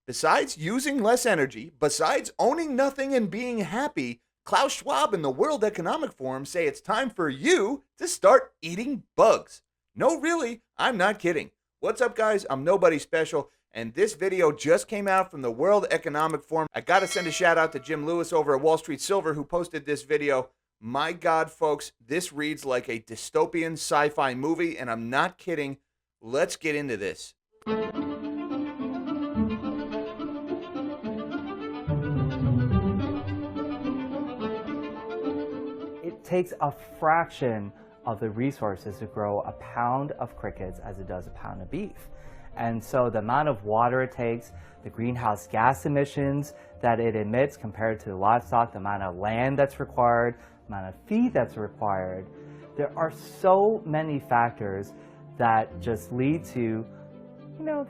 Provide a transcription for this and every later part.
Besides using less energy, besides owning nothing and being happy, Klaus Schwab and the World Economic Forum say it's time for you to start eating bugs. No, really, I'm not kidding. What's up, guys? I'm nobody special, and this video just came out from the World Economic Forum. I gotta send a shout out to Jim Lewis over at Wall Street Silver who posted this video. My God, folks, this reads like a dystopian sci-fi movie, and I'm not kidding. Let's get into this. It takes a fraction of the resources to grow a pound of crickets as it does a pound of beef. And so the amount of water it takes, the greenhouse gas emissions that it emits compared to the livestock, the amount of land that's required, the amount of feed that's required, there are so many factors that just lead to,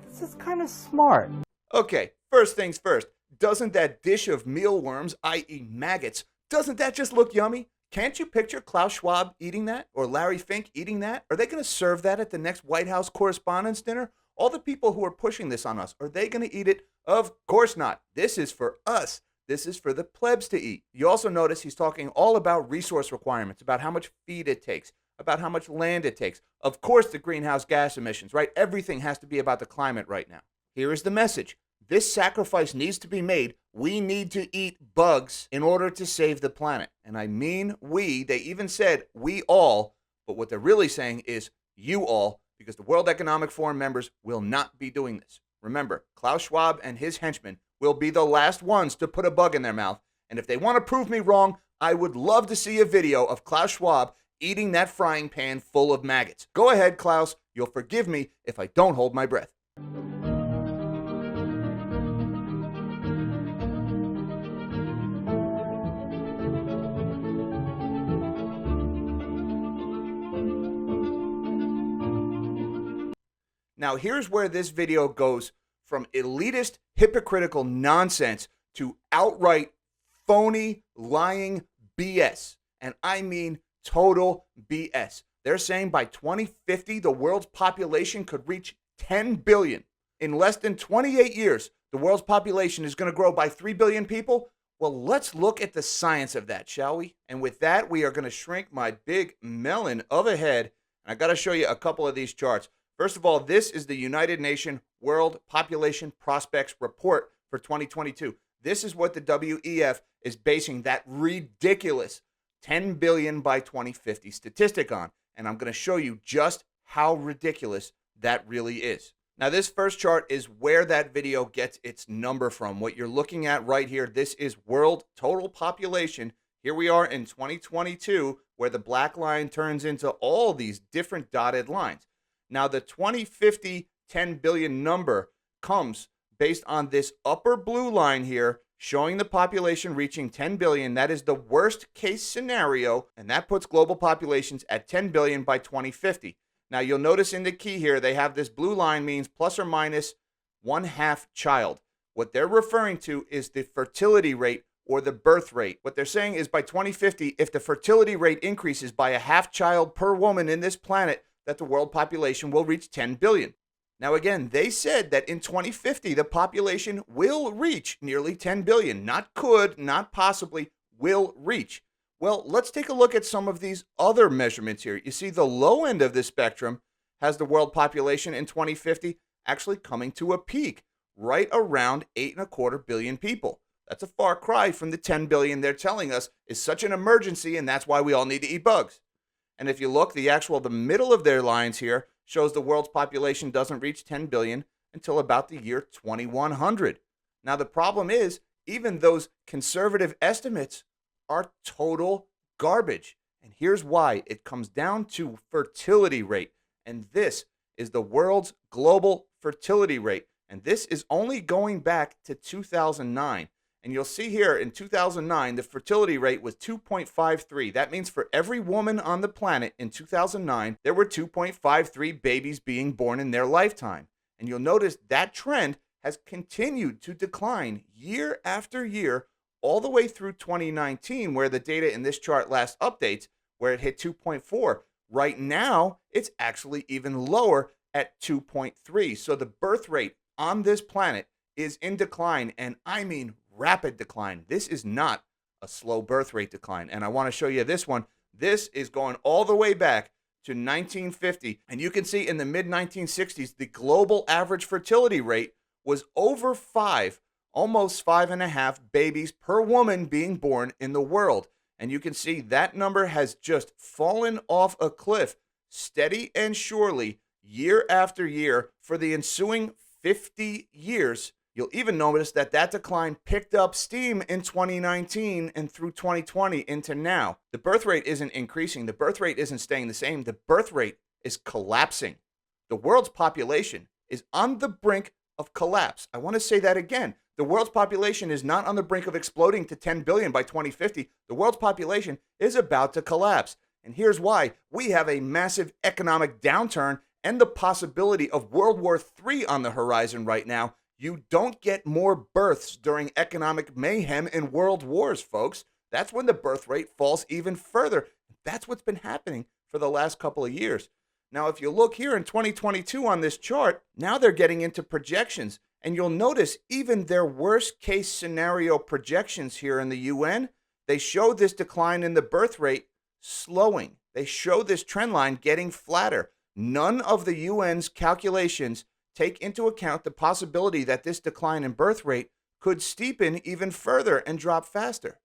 this is kind of smart. Okay, first things first. Doesn't that dish of mealworms, i.e. maggots, doesn't that just look yummy? Can't you picture Klaus Schwab eating that or Larry Fink eating that? Are they going to serve that at the next White House Correspondents' Dinner? All the people who are pushing this on us, are they going to eat it? Of course not. This is for us. This is for the plebs to eat. You also notice he's talking all about resource requirements, about how much feed it takes, about how much land it takes. Of course, the greenhouse gas emissions, right? Everything has to be about the climate right now. Here is the message. This sacrifice needs to be made. We need to eat bugs in order to save the planet. And I mean we. They even said we all, but what they're really saying is you all, because the World Economic Forum members will not be doing this. Remember, Klaus Schwab and his henchmen will be the last ones to put a bug in their mouth. And if they want to prove me wrong, I would love to see a video of Klaus Schwab eating that frying pan full of maggots. Go ahead, Klaus. You'll forgive me if I don't hold my breath. Now, here's where this video goes from elitist, hypocritical nonsense to outright phony, lying BS. And I mean total BS. They're saying by 2050, the world's population could reach 10 billion. In less than 28 years, the world's population is going to grow by 3 billion people. Well, let's look at the science of that, shall we? And with that, we are going to shrink my big melon of a head. And I got to show you a couple of these charts. First of all, this is the United Nations World Population Prospects Report for 2022. This is what the WEF is basing that ridiculous 10 billion by 2050 statistic on. And I'm going to show you just how ridiculous that really is. Now, this first chart is where that video gets its number from. What you're looking at right here, this is world total population. Here we are in 2022, where the black line turns into all these different dotted lines. Now, the 2050 10 billion number comes based on this upper blue line here, showing the population reaching 10 billion. That is the worst case scenario, and that puts global populations at 10 billion by 2050. Now, you'll notice in the key here, they have this blue line means plus or minus 1/2 child. What they're referring to is the fertility rate or the birth rate. What they're saying is by 2050, if the fertility rate increases by 1/2 child per woman in this planet, that the world population will reach 10 billion. Now, again, they said that in 2050, the population will reach nearly 10 billion. Not could, not possibly, will reach. Well, let's take a look at some of these other measurements here. You see, the low end of the spectrum has the world population in 2050 actually coming to a peak right around 8.25 billion people. That's a far cry from the 10 billion they're telling us is such an emergency, and that's why we all need to eat bugs. And if you look, the middle of their lines here shows the world's population doesn't reach 10 billion until about the year 2100. Now, the problem is, even those conservative estimates are total garbage. And here's why. It comes down to fertility rate. And this is the world's global fertility rate. And this is only going back to 2009. And you'll see here in 2009, the fertility rate was 2.53. That means for every woman on the planet in 2009, there were 2.53 babies being born in their lifetime. And you'll notice that trend has continued to decline year after year, all the way through 2019, where the data in this chart last updates, where it hit 2.4. Right now, it's actually even lower at 2.3. So the birth rate on this planet is in decline, and I mean rapid decline. This is not a slow birth rate decline. And I want to show you this one. This is going all the way back to 1950. And you can see in the mid 1960s, the global average fertility rate was over 5, almost 5.5 babies per woman being born in the world. And you can see that number has just fallen off a cliff, steady and surely, year after year for the ensuing 50 years. You'll even notice that that decline picked up steam in 2019 and through 2020 into now. The birth rate isn't increasing. The birth rate isn't staying the same. The birth rate is collapsing. The world's population is on the brink of collapse. I want to say that again. The world's population is not on the brink of exploding to 10 billion by 2050. The world's population is about to collapse. And here's why. We have a massive economic downturn and the possibility of World War III on the horizon right now. You don't get more births during economic mayhem in world wars, folks. That's when the birth rate falls even further. That's what's been happening for the last couple of years. Now, if you look here in 2022 on this chart, now they're getting into projections. And you'll notice even their worst case scenario projections here in the UN, they show this decline in the birth rate slowing. They show this trend line getting flatter. None of the UN's calculations take into account the possibility that this decline in birth rate could steepen even further and drop faster.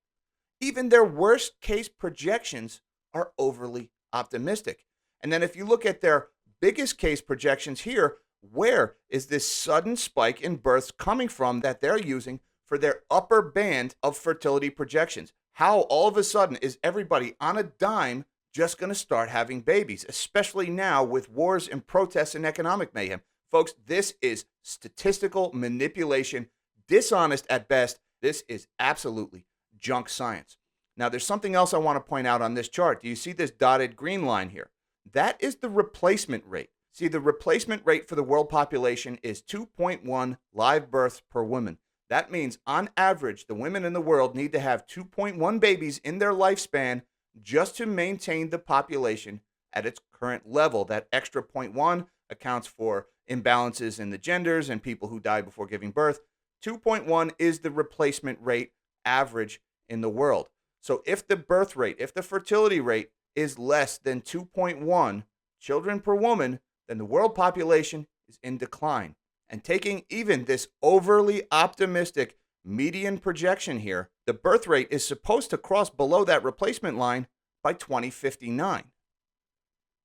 Even their worst case projections are overly optimistic. And then if you look at their biggest case projections here, where is this sudden spike in births coming from that they're using for their upper band of fertility projections? How all of a sudden is everybody on a dime just going to start having babies, especially now with wars and protests and economic mayhem? Folks, this is statistical manipulation, dishonest at best. This is absolutely junk science. Now, there's something else I want to point out on this chart. Do you see this dotted green line here? That is the replacement rate. See, the replacement rate for the world population is 2.1 live births per woman. That means, on average, the women in the world need to have 2.1 babies in their lifespan just to maintain the population at its current level. That extra 0.1 accounts for imbalances in the genders and people who die before giving birth. 2.1 is the replacement rate average in the world. So if the birth rate, if the fertility rate is less than 2.1 children per woman, then the world population is in decline. And taking even this overly optimistic median projection here, the birth rate is supposed to cross below that replacement line by 2059.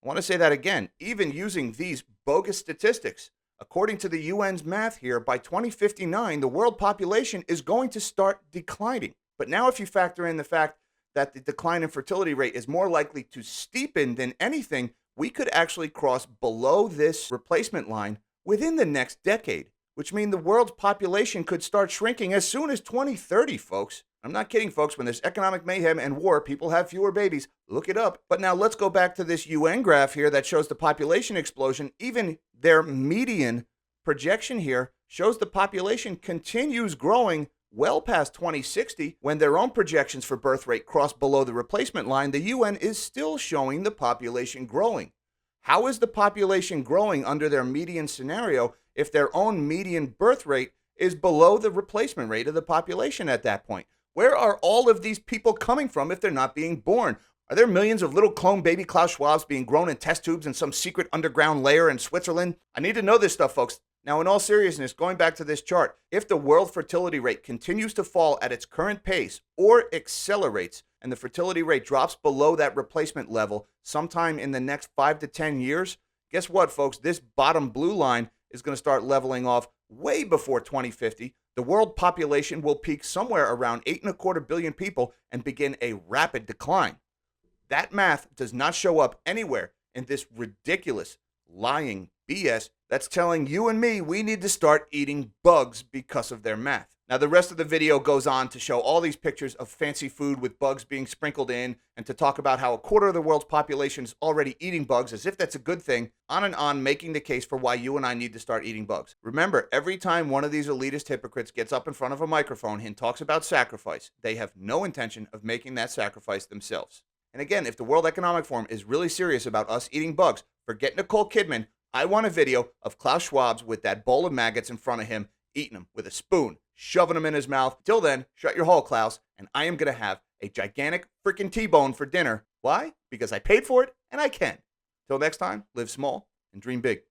I want to say that again. Even using these bogus statistics, according to the UN's math here, by 2059, the world population is going to start declining. But now if you factor in the fact that the decline in fertility rate is more likely to steepen than anything, we could actually cross below this replacement line within the next decade, which means the world's population could start shrinking as soon as 2030, folks. I'm not kidding, folks. When there's economic mayhem and war, people have fewer babies. Look it up. But now let's go back to this UN graph here that shows the population explosion. Even their median projection here shows the population continues growing well past 2060. When their own projections for birth rate cross below the replacement line, the UN is still showing the population growing. How is the population growing under their median scenario if their own median birth rate is below the replacement rate of the population at that point? Where are all of these people coming from if they're not being born? Are there millions of little clone baby Klaus Schwabs being grown in test tubes in some secret underground lair in Switzerland? I need to know this stuff, folks. Now, in all seriousness, going back to this chart, if the world fertility rate continues to fall at its current pace or accelerates and the fertility rate drops below that replacement level sometime in the next 5 to 10 years, guess what, folks? This bottom blue line is going to start leveling off way before 2050. The world population will peak somewhere around 8.25 billion people and begin a rapid decline. That math does not show up anywhere in this ridiculous, lying BS that's telling you and me we need to start eating bugs because of their math. Now, the rest of the video goes on to show all these pictures of fancy food with bugs being sprinkled in and to talk about how 1/4 of the world's population is already eating bugs, as if that's a good thing, on and on, making the case for why you and I need to start eating bugs. Remember, every time one of these elitist hypocrites gets up in front of a microphone and talks about sacrifice, they have no intention of making that sacrifice themselves. And again, if the World Economic Forum is really serious about us eating bugs, forget Nicole Kidman. I want a video of Klaus Schwab's with that bowl of maggots in front of him eating them with a spoon, shoving them in his mouth. Till then, shut your hole, Klaus, and I am going to have a gigantic freaking T-bone for dinner. Why? Because I paid for it and I can. Till next time, live small and dream big.